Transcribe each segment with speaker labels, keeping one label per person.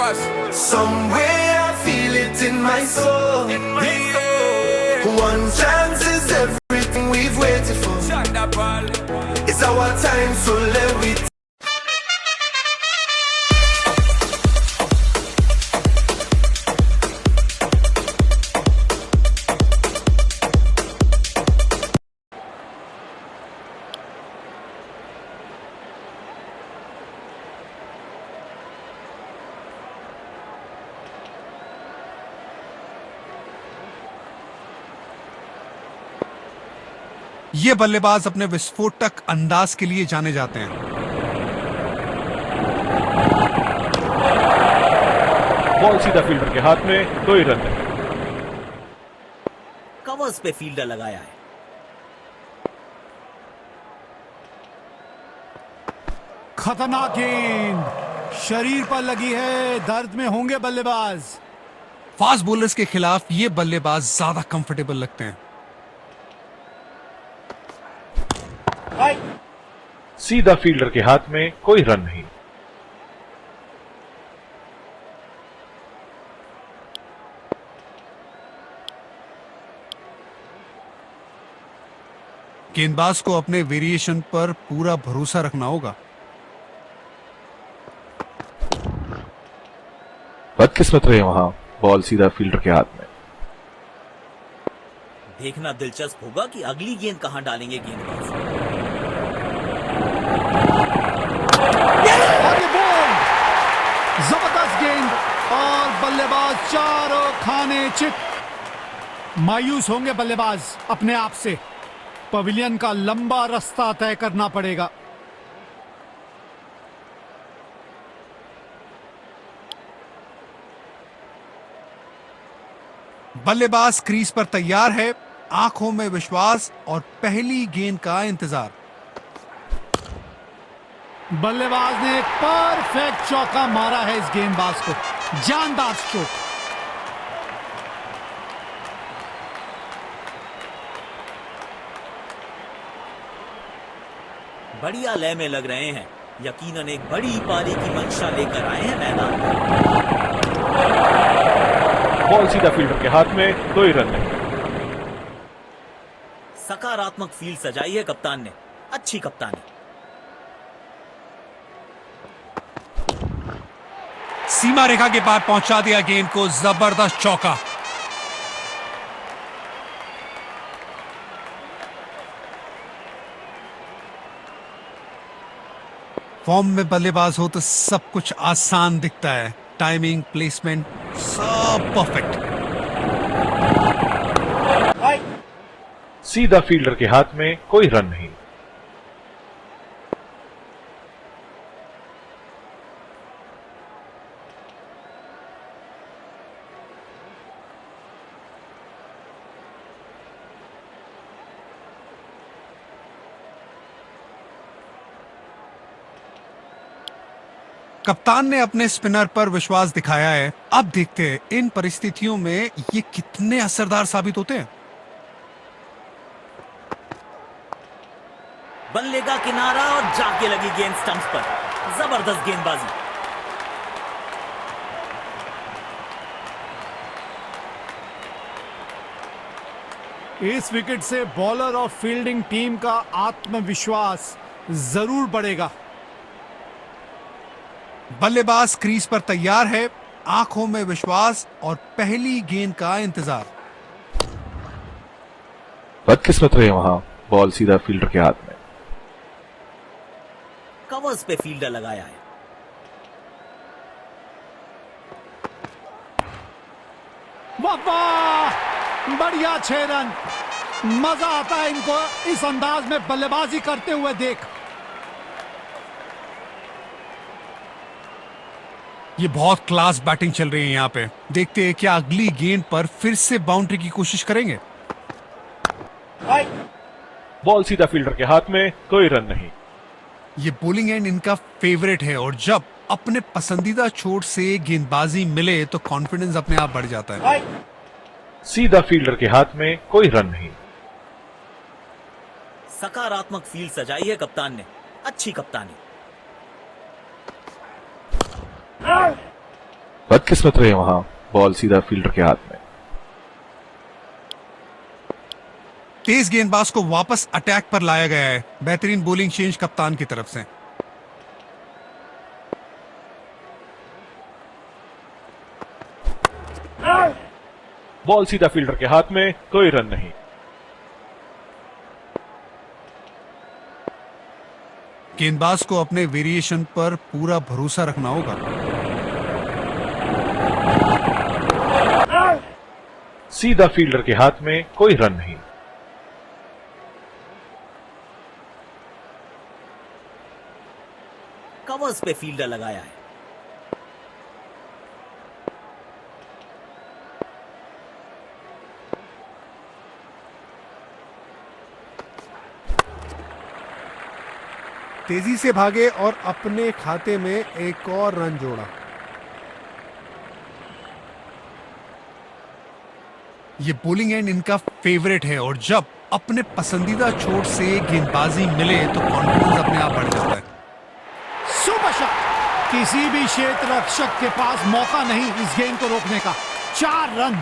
Speaker 1: Somewhere I feel it in my soul. One chance is everything we've waited for. It's our time, so let we.
Speaker 2: ये बल्लेबाज अपने विस्फोटक अंदाज के लिए जाने जाते हैं।
Speaker 3: बॉल सीधा फील्डर के हाथ में, कोई रन नहीं।
Speaker 4: कवर्स पे फील्डर लगाया है।
Speaker 5: खतरनाक गेंद शरीर पर लगी है, दर्द में होंगे बल्लेबाज।
Speaker 2: फास्ट बॉलर्स के खिलाफ ये बल्लेबाज ज्यादा कंफर्टेबल लगते हैं।
Speaker 3: सीधा फील्डर के हाथ में, कोई रन नहीं।
Speaker 2: गेंदबाज को अपने वेरिएशन पर पूरा भरोसा रखना होगा।
Speaker 3: बदकिस्मत रहे वहां, बॉल सीधा फील्डर के हाथ में।
Speaker 4: देखना दिलचस्प होगा कि अगली गेंद कहां डालेंगे गेंदबाज।
Speaker 5: जबरदस्त गेंद और बल्लेबाज चारों खाने चित। मायूस होंगे बल्लेबाज अपने आप से। पवेलियन का लंबा रास्ता तय करना पड़ेगा।
Speaker 2: बल्लेबाज क्रीज पर तैयार है, आंखों में विश्वास और पहली गेंद का इंतजार।
Speaker 5: बल्लेबाज ने परफेक्ट चौका मारा है इस गेंदबाज को, जानदार स्ट्रोक।
Speaker 4: बढ़िया लय में लग रहे हैं, यकीनन एक बड़ी पारी की मंशा लेकर आए हैं मैदान में।
Speaker 3: बॉल सीधा फील्डर के हाथ में, कोई रन नहीं।
Speaker 4: सकारात्मक फील्ड सजाई है कप्तान ने, अच्छी कप्तानी।
Speaker 2: सीमा रेखा के पार पहुंचा दिया गेंद को, जबरदस्त चौका। फॉर्म में बल्लेबाज हो तो सब कुछ आसान दिखता है। टाइमिंग, प्लेसमेंट, सब परफेक्ट।
Speaker 3: सीधा फील्डर के हाथ में, कोई रन नहीं।
Speaker 2: कप्तान ने अपने स्पिनर पर विश्वास दिखाया है। अब देखते हैं इन परिस्थितियों में ये कितने असरदार साबित होते हैं।
Speaker 4: बल्ले का किनारा और जाके लगी गेंद स्टंप्स पर। जबरदस्त गेंदबाजी।
Speaker 5: इस विकेट से बॉलर और फील्डिंग टीम का आत्मविश्वास जरूर बढ़ेगा।
Speaker 2: बल्लेबाज क्रीज पर तैयार है, आंखों में विश्वास और पहली गेंद का इंतजार।
Speaker 3: बदकिस्मत रहे वहां, बॉल सीधा फील्डर के हाथ में।
Speaker 4: कवर्स पे फील्डर लगाया है।
Speaker 5: वाह वाह, बढ़िया 6 रन। मजा आता है इनको इस अंदाज में बल्लेबाजी करते हुए देख।
Speaker 2: ये बहुत क्लास बैटिंग चल रही है यहाँ पे। देखते हैं क्या अगली गेंद पर फिर से बाउंड्री की कोशिश करेंगे।
Speaker 3: बॉल सीधा फील्डर के हाथ में, कोई रन नहीं।
Speaker 2: ये बॉलिंग एंड इनका फेवरेट है और जब अपने पसंदीदा छोर से गेंदबाजी मिले तो कॉन्फिडेंस अपने आप बढ़ जाता है।
Speaker 3: सीधा फील्डर के हाथ में, कोई रन नहीं।
Speaker 4: सकारात्मक फील्ड सजाई है कप्तान ने, अच्छी कप्तानी।
Speaker 3: बदकिस्मत रहे वहां, बॉल सीधा फील्डर के हाथ में।
Speaker 2: तेज गेंदबाज को वापस अटैक पर लाया गया है। बेहतरीन बॉलिंग चेंज कप्तान की तरफ से।
Speaker 3: बॉल सीधा फील्डर के हाथ में, कोई रन नहीं।
Speaker 2: गेंदबाज को अपने वेरिएशन पर पूरा भरोसा रखना होगा।
Speaker 3: सीधा फील्डर के हाथ में, कोई रन नहीं।
Speaker 4: कवर्स पे फील्डर लगाया है।
Speaker 2: तेजी से भागे और अपने खाते में एक और रन जोड़ा। ये बॉलिंग एंड इनका फेवरेट है और जब अपने पसंदीदा छोर से गेंदबाजी मिले तो कॉन्फिडेंस अपने आप बढ़ जाता है।
Speaker 5: Super shot. किसी भी क्षेत्र रक्षक के पास मौका नहीं इस गेंद को रोकने का। 4 रन।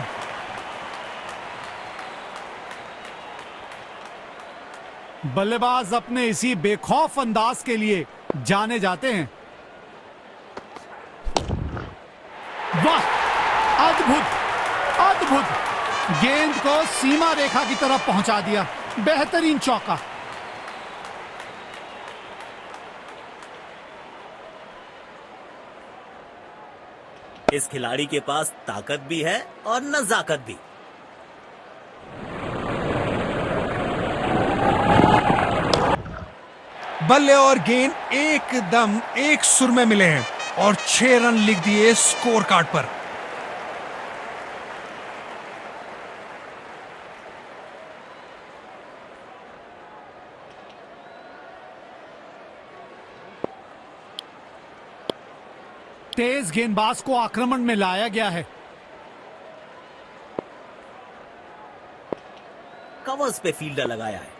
Speaker 5: बल्लेबाज अपने इसी बेखौफ अंदाज के लिए जाने जाते हैं। वाह, अद्भुत अद्भुत। गेंद को सीमा रेखा की तरफ पहुंचा दिया। बेहतरीन चौका।
Speaker 4: इस खिलाड़ी के पास ताकत भी है और नजाकत भी।
Speaker 2: बल्ले और गेंद एकदम एक सुर में मिले हैं और 6 रन लिख दिए स्कोर कार्ड पर।
Speaker 5: तेज गेंदबाज को आक्रमण में लाया गया है।
Speaker 4: कवर्स पे फील्डर लगाया है।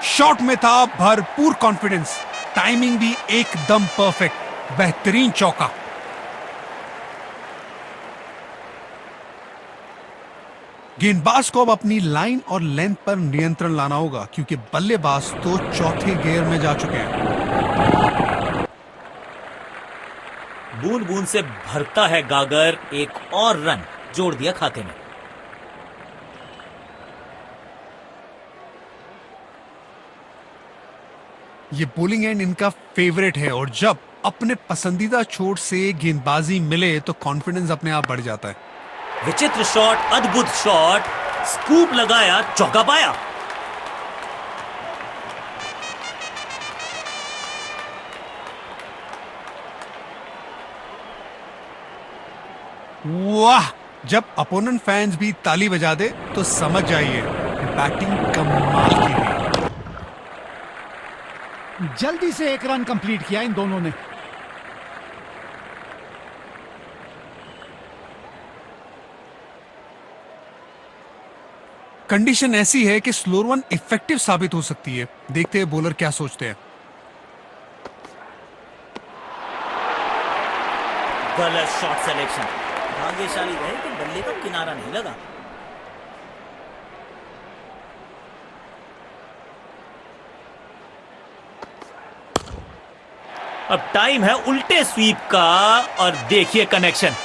Speaker 2: शॉट में था भरपूर कॉन्फिडेंस, टाइमिंग भी एकदम परफेक्ट। बेहतरीन चौका। गेंदबाज को अब अपनी लाइन और लेंथ पर नियंत्रण लाना होगा क्योंकि बल्लेबाज तो चौथे गियर में जा चुके हैं।
Speaker 4: बूंद बूंद से भरता है गागर। एक और रन जोड़ दिया खाते में।
Speaker 2: ये बॉलिंग एंड इनका फेवरेट है और जब अपने पसंदीदा छोर से गेंदबाजी मिले तो कॉन्फिडेंस अपने आप बढ़ जाता है।
Speaker 4: विचित्र शॉट, अद्भुत शॉट। स्कूप लगाया, चौका पाया।
Speaker 2: वाह, जब अपोनेंट फैंस भी ताली बजा दे तो समझ जाइए बैटिंग कमाल की हुई।
Speaker 5: जल्दी से 1 रन कंप्लीट किया इन दोनों ने।
Speaker 2: कंडीशन ऐसी है कि स्लो वन इफेक्टिव साबित हो सकती है। देखते हैं बॉलर क्या सोचते हैं।
Speaker 4: गलत शॉट सिलेक्शन। भाग्यशाली रहे कि बल्ले का किनारा नहीं लगा। अब टाइम है उल्टे स्वीप का और देखिए कनेक्शन।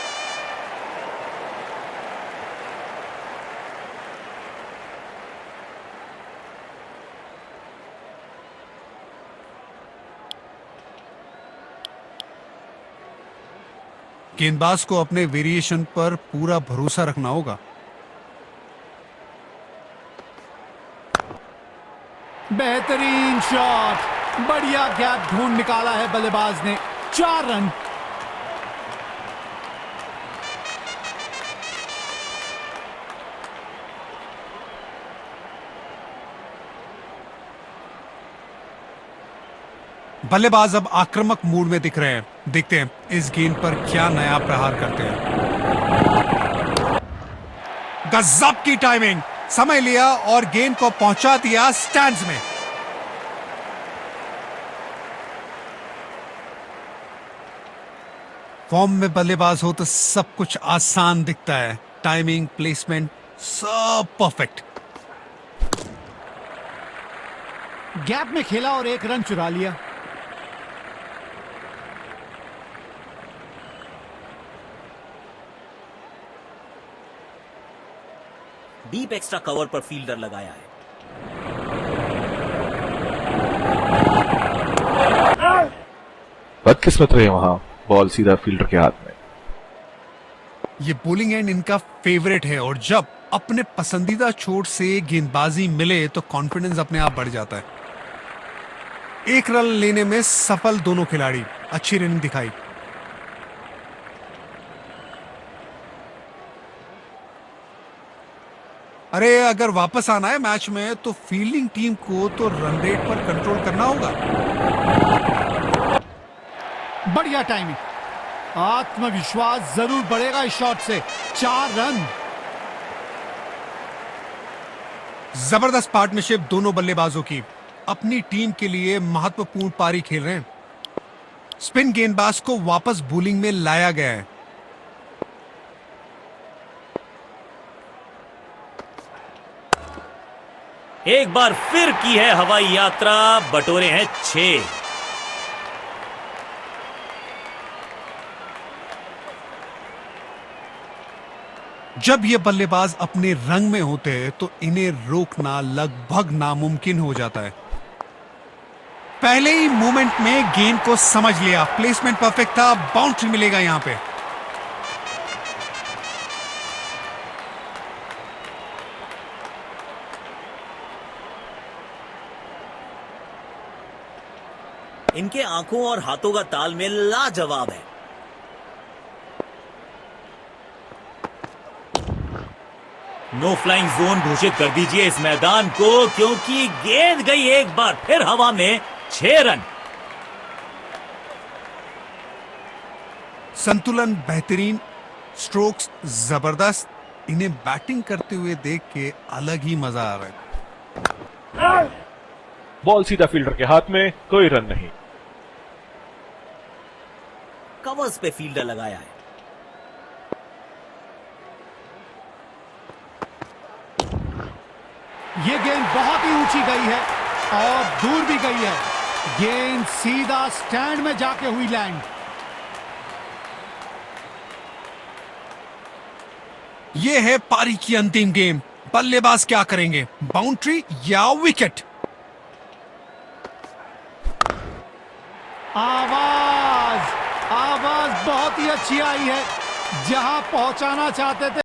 Speaker 2: गेंदबाज को अपने वेरिएशन पर पूरा भरोसा रखना होगा।
Speaker 5: बेहतरीन शॉट। बढ़िया गैप ढूंढ निकाला है बल्लेबाज ने। 4 रन।
Speaker 2: बल्लेबाज अब आक्रामक मूड में दिख रहे हैं। देखते हैं इस गेंद पर क्या नया प्रहार करते हैं। गजब की टाइमिंग, समय लिया और गेंद को पहुंचा दिया स्टैंड्स में। फॉर्म में बल्लेबाज हो तो सब कुछ आसान दिखता है। टाइमिंग, प्लेसमेंट, सब परफेक्ट।
Speaker 5: गैप में खेला और 1 रन चुरा लिया।
Speaker 4: डीप एक्स्ट्रा कवर पर फील्डर लगाया है।
Speaker 3: बदकिस्मत रहे वहां, बॉल सीधा फील्डर के हाथ में।
Speaker 2: ये बॉलिंग एंड इनका फेवरेट है और जब अपने पसंदीदा छोर से गेंदबाजी मिले तो कॉन्फिडेंस अपने आप बढ़ जाता है। 1 रन लेने में सफल दोनों खिलाड़ी, अच्छी रनिंग दिखाई। अरे अगर वापस आना है मैच में तो फील्डिंग टीम को तो रन रेट पर कंट्रोल करना होगा।
Speaker 5: बढ़िया टाइमिंग, आत्मविश्वास जरूर बढ़ेगा इस शॉट से। 4 रन।
Speaker 2: जबरदस्त पार्टनरशिप दोनों बल्लेबाजों की, अपनी टीम के लिए महत्वपूर्ण पारी खेल रहे हैं। स्पिन गेंदबाज को वापस बॉलिंग में लाया गया है।
Speaker 4: एक बार फिर की है हवाई यात्रा, बटोरे हैं 6।
Speaker 2: जब ये बल्लेबाज अपने रंग में होते हैं तो इन्हें रोकना लगभग नामुमकिन हो जाता है। पहले ही मूवमेंट में गेंद को समझ लिया, प्लेसमेंट परफेक्ट था, बाउंड्री मिलेगा यहां पे।
Speaker 4: इनके आंखों और हाथों का तालमेल लाजवाब है। नो फ्लाइंग जोन घोषित कर दीजिए इस मैदान को, क्योंकि गेंद गई एक बार फिर हवा में। 6 रन।
Speaker 2: संतुलन बेहतरीन, स्ट्रोक्स जबरदस्त। इन्हें बैटिंग करते हुए देख के अलग ही मजा आ रहा है।
Speaker 3: बॉल सीधा फील्डर के हाथ में, कोई रन नहीं।
Speaker 4: कवर्स पे फील्डर लगाया है।
Speaker 5: ये गेंद बहुत ही ऊंची गई है और दूर भी गई है। गेंद सीधा स्टैंड में जाके हुई लैंड।
Speaker 2: ये है पारी की अंतिम गेम। बल्लेबाज क्या करेंगे, बाउंड्री या विकेट?
Speaker 5: आवाज बहुत ही अच्छी आई है, जहां पहुंचाना चाहते थे